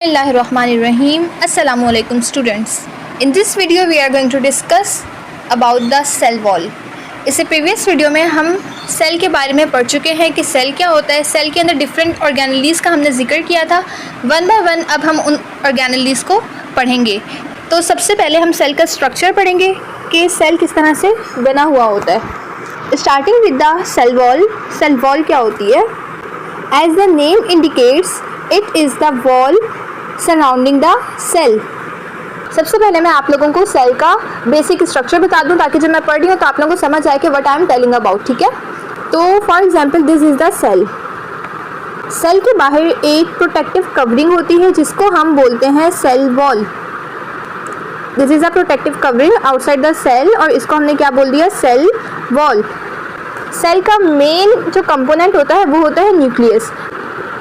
Bismillahirrahmanirrahim. Assalamu alaikum students. In this video we are going to discuss about the cell wall. इससे previous video में हम cell के बारे में पढ़ चुके हैं कि सेल क्या होता है। सेल के अंदर डिफरेंट ऑर्गेनेलीज़ का हमने जिक्र किया था। वन बाय वन अब हम उन ऑर्गेनेलीज़ को पढ़ेंगे। तो सबसे पहले हम सेल का स्ट्रक्चर पढ़ेंगे कि सेल किस तरह से बना हुआ होता है। Starting with the cell wall. Cell wall क्या होती है? As the name indicates it is the wall surrounding the cell. सबसे पहले मैं आप लोगों को सेल का बेसिक स्ट्रक्चर बता दूं ताकि जब मैं पढ़ रही हूँ तो आप लोगों को समझ आए कि what I am telling about. ठीक है, तो for example this is the cell. Cell के बाहर एक प्रोटेक्टिव कवरिंग होती है जिसको हम बोलते हैं cell wall. This is a protective covering outside the cell और इसको हमने क्या बोल दिया? Cell wall. सेल का मेन जो कंपोनेंट होता है वो होता है न्यूक्लियस।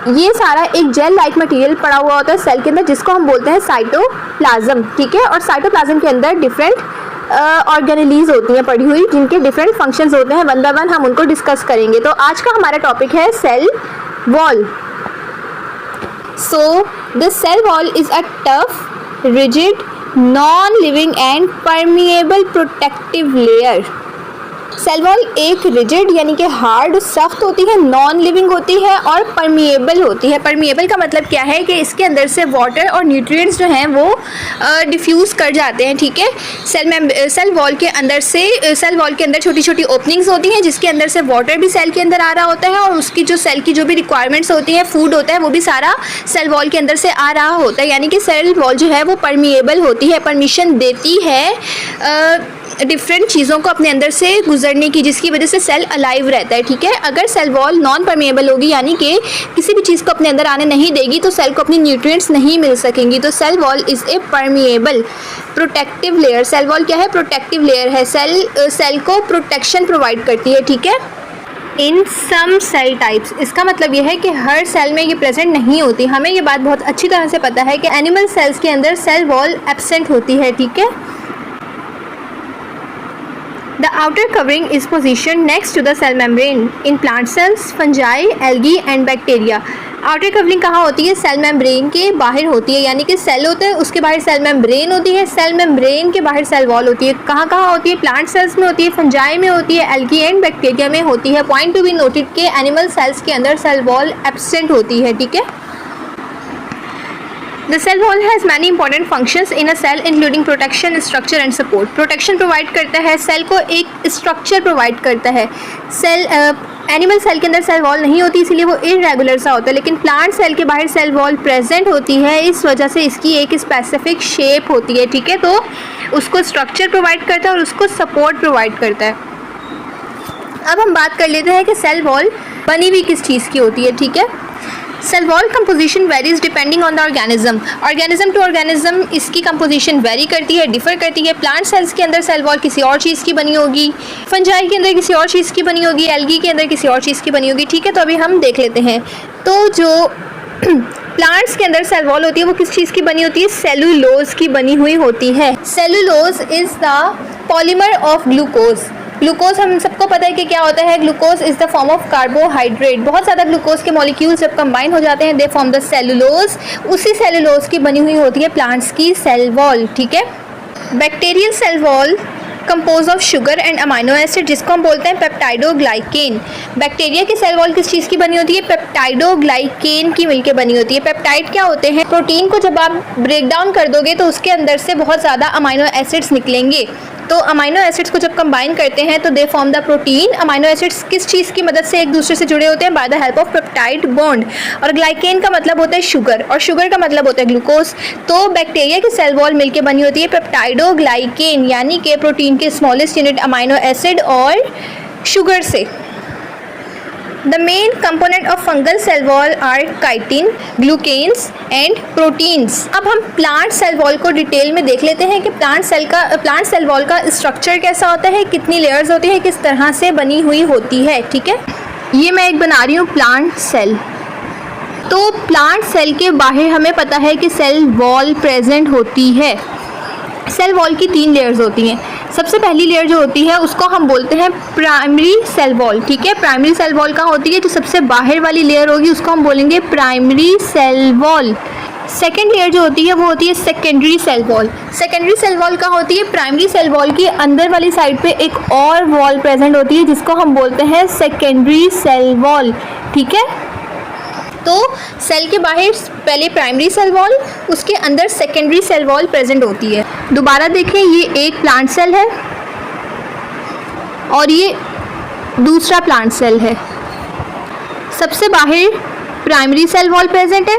ये सारा एक जेल लाइक मटेरियल पड़ा हुआ होता है सेल के अंदर जिसको हम बोलते हैं साइटोप्लाज्म। ठीक है, और साइटोप्लाज्म के अंदर डिफरेंट ऑर्गेनेलीज होती हैं पड़ी हुई जिनके डिफरेंट फंक्शंस होते हैं। वन बाय वन हम उनको डिस्कस करेंगे। तो आज का हमारा टॉपिक है cell wall. So the cell wall is a tough, rigid, non living and permeable protective layer. Cell wall एक रिजिड यानी कि हार्ड सख्त होती है, नॉन लिविंग होती है और परमिएबल होती है। परमिएबल का मतलब क्या है कि इसके अंदर से वाटर और न्यूट्रिएंट्स जो हैं वो डिफ्यूज़ कर जाते हैं। ठीक है, सेल वॉल के अंदर छोटी छोटी ओपनिंग्स होती हैं जिसके अंदर से वाटर भी सेल के अंदर आ रहा होता है और उसकी जो सेल की जो भी रिक्वायरमेंट्स होती हैं, फूड होता है, वो भी सारा सेल वॉल के अंदर से आ रहा होता है। यानी कि सेल वॉल जो है वो परमिएबल होती है, परमिशन देती है डिफरेंट चीज़ों को अपने अंदर से गुजरने की, जिसकी वजह से सेल अलाइव रहता है। ठीक है, अगर सेल वॉल नॉन परमिएबल होगी यानी कि किसी भी चीज़ को अपने अंदर आने नहीं देगी तो सेल को अपनी न्यूट्रिएंट्स नहीं मिल सकेंगी। तो cell wall is a permeable protective layer. Cell wall क्या है? प्रोटेक्टिव लेयर है। सेल को प्रोटेक्शन प्रोवाइड करती है। ठीक है, इन सम सेल टाइप्स। इसका मतलब यह है कि हर सेल में ये प्रेजेंट नहीं होती। हमें ये बात बहुत अच्छी तरह से पता है कि एनिमल सेल्स के अंदर सेल वॉल एब्सेंट होती है। ठीक है, The outer covering is positioned next to the cell membrane in plant cells, fungi, algae and bacteria. Outer covering कहाँ होती है? सेल मेम्ब्रेन के बाहर होती है। यानी कि सेल होता है उसके बाहर सेल मेम्ब्रेन होती है, सेल मेम्ब्रेन के बाहर सेल वॉल होती है। कहाँ कहाँ होती है? प्लांट सेल्स में होती है, फंजाई में होती है, एल्गी एंड बैक्टीरिया में होती है। पॉइंट टू बी नोटेड के एनिमल सेल्स के अंदर सेल वॉल एब्सेंट होती है। ठीक है, The cell wall has many important functions in a cell including protection, structure and support. Protection provide करता है, सेल को एक structure provide करता है। सेल एनिमल सेल के अंदर सेल वॉल नहीं होती इसीलिए वो इरेगुलर सा होता है, लेकिन प्लांट सेल के बाहर सेल वॉल प्रेजेंट होती है। इस वजह से इसकी एक स्पेसिफिक शेप होती है। ठीक है, तो उसको स्ट्रक्चर प्रोवाइड करता है और उसको सपोर्ट प्रोवाइड करता है। अब हम बात कर लेते हैं कि सेल वॉल बनी हुई किस चीज़ की होती है। ठीक है, cell wall composition varies depending on the organism to organism इसकी कंपोजिशन वेरी करती है, डिफर करती है। प्लांट सेल्स के अंदर सेल वॉल किसी और चीज़ की बनी होगी, फंजाई के अंदर किसी और चीज़ की बनी होगी, एल्गी के अंदर किसी और चीज़ की बनी होगी। ठीक है, तो अभी हम देख लेते हैं। तो जो प्लांट्स के अंदर सेल वॉल होती है वो किस चीज़ की बनी होती है? सेलुलोज की बनी हुई होती है। Cellulose is the polymer of glucose. Glucose हम सबको पता है कि क्या होता है। Glucose is the form of carbohydrate. बहुत ज़्यादा ग्लूकोज के मॉलिक्यूल्स जब कंबाइन हो जाते हैं दे फॉर्म द सेलुलोज। उसी सेलुलोज की बनी हुई होती है प्लांट्स की सेल वॉल। ठीक है, bacterial cell wall compose of sugar and amino acid जिसको हम बोलते हैं पेप्टाइडोग्लाइकेन। बैक्टीरिया की सेल वॉल किस चीज़ की बनी होती है? पेप्टाइडोग्लाइकेन की मिलकर बनी होती है। पेप्टाइड क्या होते हैं? प्रोटीन को जब आप ब्रेक डाउन कर दोगे तो उसके अंदर से बहुत ज़्यादा अमाइनो एसिड्स निकलेंगे। तो अमाइनो एसिड्स को जब कंबाइन करते हैं तो they form the protein. Amino acids किस चीज़ की मदद से एक दूसरे से जुड़े होते हैं? By the help of peptide bond. और ग्लाइकेन का मतलब होता है शुगर और शुगर का मतलब होता है ग्लूकोज। तो बैक्टीरिया की सेल वॉल मिलकर बनी होती है पेप्टाइडोग्लाइकेन यानी कि प्रोटीन के स्मॉलेस्ट यूनिट अमाइनो एसिड और शुगर से। The main component of fungal cell wall are chitin, glucanes and proteins. अब हम प्लांट सेल वॉल को डिटेल में देख लेते हैं कि प्लांट सेल वॉल का स्ट्रक्चर कैसा होता है, कितनी लेयर्स होती है, किस तरह से बनी हुई होती है। ठीक है, ये मैं एक बना रही हूँ प्लांट सेल। तो प्लांट सेल के बाहर हमें पता है कि सेल वॉल प्रेजेंट होती है। सेल वॉल की 3 लेयर्स होती हैं। सबसे पहली लेयर जो होती है उसको हम बोलते हैं प्राइमरी सेल वॉल। ठीक है, प्राइमरी सेल वॉल कहाँ होती है? जो सबसे बाहर वाली लेयर होगी उसको हम बोलेंगे primary cell wall. Second layer जो होती है वो होती है secondary cell wall. Secondary cell wall कहाँ होती है? प्राइमरी सेल वॉल की अंदर वाली साइड पे एक और वॉल प्रेजेंट होती है जिसको हम बोलते हैं सेकेंडरी सेल वॉल, ठीक है। तो सेल के बाहर पहले प्राइमरी सेल वॉल, उसके अंदर सेकेंडरी सेल वॉल प्रेजेंट होती है। दोबारा देखें, ये एक प्लांट सेल है और ये दूसरा प्लांट सेल है। सबसे बाहर प्राइमरी सेल वॉल प्रेजेंट है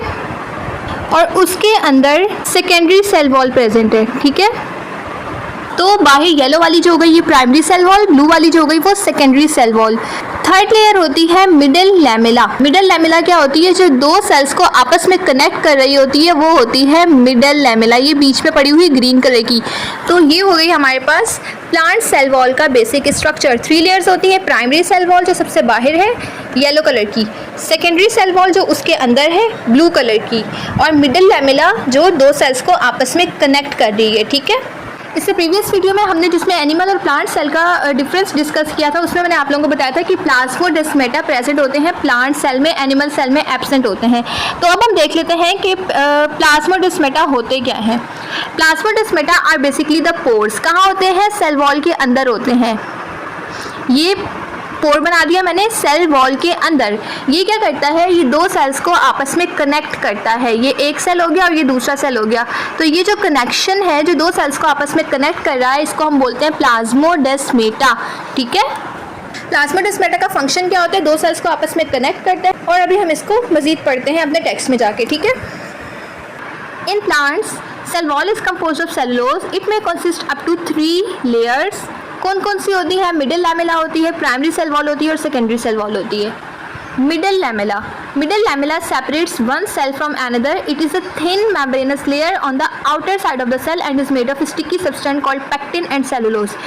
और उसके अंदर सेकेंडरी सेल वॉल प्रेजेंट है, ठीक है। तो बाहर येलो वाली जो हो गई ये प्राइमरी सेल वॉल, ब्लू वाली जो हो गई वो secondary cell wall. Third layer होती है मिडल लैमेला। मिडल लैमेला क्या होती है? जो दो सेल्स को आपस में कनेक्ट कर रही होती है वो होती है मिडल लैमेला। ये बीच में पड़ी हुई ग्रीन कलर की। तो ये हो गई हमारे पास प्लांट सेल वॉल का बेसिक स्ट्रक्चर। 3 लेयर्स होती है। प्राइमरी सेल वॉल जो सबसे बाहर है येलो कलर की, सेकेंडरी सेल वॉल जो उसके अंदर है ब्लू कलर की, और मिडल लैमेला जो दो सेल्स को आपस में कनेक्ट कर रही है, ठीक है। इससे प्रीवियस वीडियो में हमने जिसमें एनिमल और प्लांट सेल का डिफरेंस डिस्कस किया था उसमें मैंने आप लोगों को बताया था कि प्लाज्मोडेस्माटा प्रेजेंट होते हैं प्लांट सेल में, एनिमल सेल में एब्सेंट होते हैं। तो अब हम देख लेते हैं कि प्लाज्मोडेस्माटा होते क्या हैं। Plasmodesmata are basically the pores. कहाँ होते हैं? सेल वॉल के अंदर होते हैं। ये पोर बना दिया मैंने सेल वॉल के अंदर। ये क्या करता है? ये दो सेल्स को आपस में कनेक्ट करता है। ये एक सेल हो गया और ये दूसरा सेल हो गया। तो ये जो कनेक्शन है जो दो सेल्स को आपस में कनेक्ट कर रहा है इसको हम बोलते हैं प्लाज्मोडेस्माटा, ठीक है। प्लाज्मोडेस्माटा का फंक्शन क्या होता है? दो सेल्स को आपस में कनेक्ट करता है। और अभी हम इसको मजीद पढ़ते हैं अपने टेक्स्ट में जाके, ठीक है। In plants cell wall is composed of cellulose. It में कंसिस्ट अप टू 3 लेयर्स। कौन कौन सी होती है? मिडिल लैमेला होती है, प्राइमरी सेल वॉल होती है और सेकेंडरी सेल वॉल होती है। Middle lamella. Middle lamella separates one cell from another. It is a thin membranous layer on the outer side of the cell and is made of sticky substance called pectin and cellulose.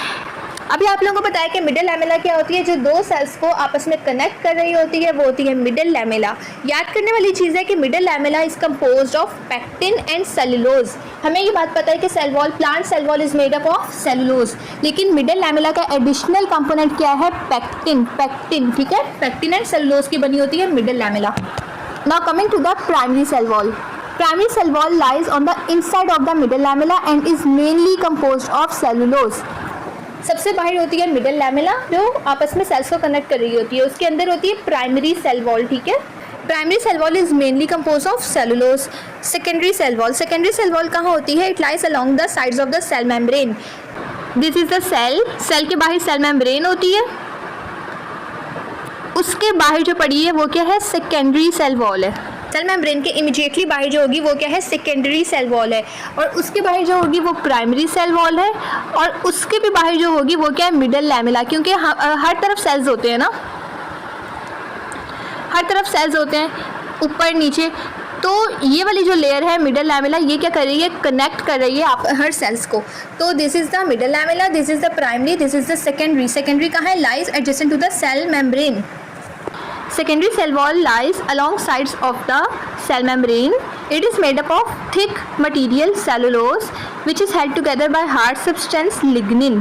अभी आप लोगों को बताया कि middle lamella क्या होती है? जो दो सेल्स को आपस में कनेक्ट कर रही होती है वो होती है मिडिल लैमेला। याद करने वाली चीज़ है कि middle lamella is composed of pectin and cellulose. हमें ये बात पता है कि cell wall, plant cell wall is made up of cellulose, लेकिन मिडिल लैमेला का एडिशनल कंपोनेंट क्या है? पेक्टिन। पेक्टिन, ठीक है। पेक्टिन एंड सेलुलोज की बनी होती है middle lamella. Now coming to the primary cell wall. Primary cell wall lies on the inside of the middle lamella and is mainly composed of cellulose. सबसे बाहर होती है मिडिल लैमेला जो आपस में सेल्स को कनेक्ट कर रही होती है। उसके अंदर होती है प्राइमरी सेल वॉल, ठीक है। Primary cell wall is mainly compose of cellulose. Secondary cell wall. Secondary cell wall कहाँ होती है? It lies along the sides of the cell membrane. This is the cell. Cell के बाहर cell membrane होती है। उसके बाहर जो पड़ी है वो क्या है? सेकेंडरी सेल वॉल है। सेल मेम्ब्रेन के इमीडिएटली बाहर जो होगी वो क्या है? सेकेंडरी सेल वॉल है। और उसके बाहर जो होगी वो प्राइमरी सेल वॉल है। और उसके भी बाहर जो होगी वो क्या है? Middle lamella. क्योंकि हर तरफ सेल्स होते हैं ना, हर तरफ सेल्स होते हैं ऊपर नीचे। तो ये वाली जो लेयर है मिडिल लैमेला ये क्या कर रही है? कनेक्ट कर रही है आप हर सेल्स को। तो this is the middle lamella, this is the primary, this is the secondary. Secondary कहाँ है? Lies adjacent to the cell membrane. Secondary cell wall lies along sides of the cell membrane. It is made up of thick material cellulose which is held together by hard substance lignin.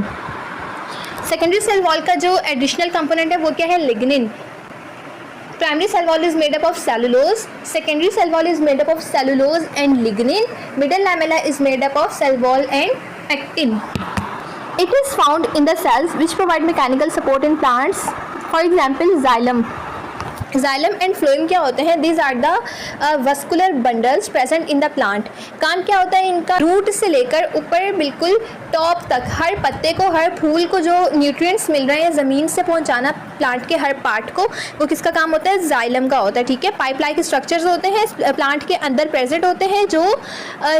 Secondary cell wall का जो additional component है वो क्या है? lignin. Primary cell wall is made up of cellulose. Secondary cell wall is made up of cellulose and lignin. Middle lamella is made up of cell wall and pectin. It is found in the cells which provide mechanical support in plants. For example, xylem. Xylem and phloem क्या होते हैं? These are the vascular bundles present in the plant. काम क्या होता है इनका? Root से लेकर ऊपर बिल्कुल टॉप तक हर पत्ते को, हर फूल को जो न्यूट्रिएंट्स मिल रहे हैं ज़मीन से पहुंचाना प्लांट के हर पार्ट को, वो किसका काम होता है? जाइलम का होता है, ठीक है। पाइप लाइक स्ट्रक्चर्स होते हैं प्लांट के अंदर प्रेजेंट होते हैं जो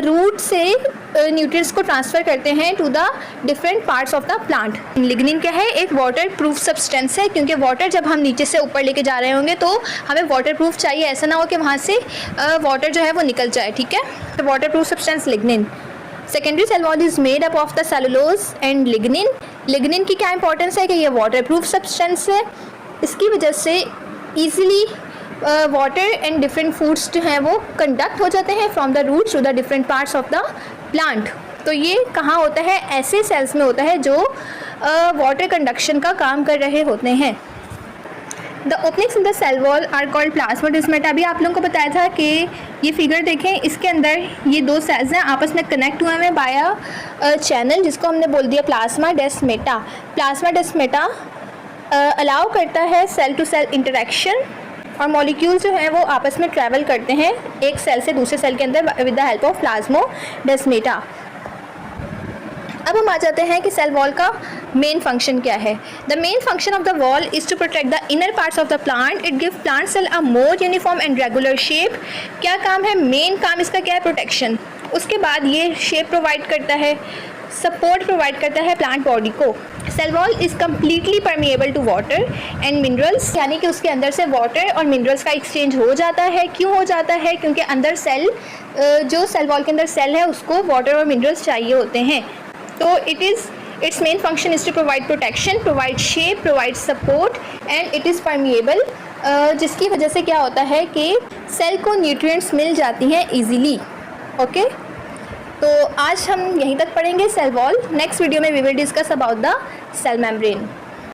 रूट से न्यूट्रिएंट्स को ट्रांसफ़र करते हैं to the different parts of the plant. Lignin क्या है? एक वाटर प्रूफ सब्सटेंस है, क्योंकि वाटर जब हम नीचे से ऊपर लेके जा रहे होंगे तो हमें वाटर प्रूफ चाहिए, ऐसा ना हो कि वहाँ से वाटर जो है वो निकल जाए, ठीक है। तो waterproof substance lignin. Secondary cell wall is made up of the cellulose and lignin. Lignin की क्या इंपॉर्टेंस है कि ये वाटर प्रूफ सब्सटेंस है, इसकी वजह से easily water and different foods जो हैं वो कंडक्ट हो जाते हैं from the roots to the different parts of the plant. तो ये कहाँ होता है? ऐसे सेल्स में होता है जो वाटर कंडक्शन का काम कर रहे होते हैं। The openings in the cell wall are called plasmodesmata. अभी आप लोगों को बताया था कि ये फिगर देखें, इसके अंदर ये दो सेल्स हैं आपस में कनेक्ट हुए हैं बाया चैनल, जिसको हमने बोल दिया प्लाज्मा डेस्मेटा। प्लाज्मा डेस्मेटा अलाउ करता है सेल टू सेल इंटरेक्शन, और मॉलिक्यूल जो हैं वो आपस में ट्रैवल करते हैं एक सेल से दूसरे सेल के अंदर with the help of plasmodesmata. अब हम आ जाते हैं कि सेल वॉल का मेन फंक्शन क्या है। The main function of the wall is to protect the inner parts of the plant. It give plant cell a more uniform and regular shape. क्या काम है? मेन काम इसका क्या है? प्रोटेक्शन। उसके बाद ये शेप प्रोवाइड करता है, सपोर्ट प्रोवाइड करता है प्लांट बॉडी को। Cell wall is completely permeable to water and minerals, यानी कि उसके अंदर से वाटर और मिनरल्स का एक्सचेंज हो जाता है। क्यों हो जाता है? क्योंकि अंदर सेल जो सेल वॉल के अंदर सेल है उसको वाटर और मिनरल्स चाहिए होते हैं। तो its main function is to provide protection, provide shape, provide support and it is permeable, जिसकी वजह से क्या होता है कि सेल को न्यूट्रिएंट्स मिल जाती हैं इजीली। ओके, तो आज हम यहीं तक पढ़ेंगे सेल वॉल। नेक्स्ट वीडियो में we will discuss about the cell membrane.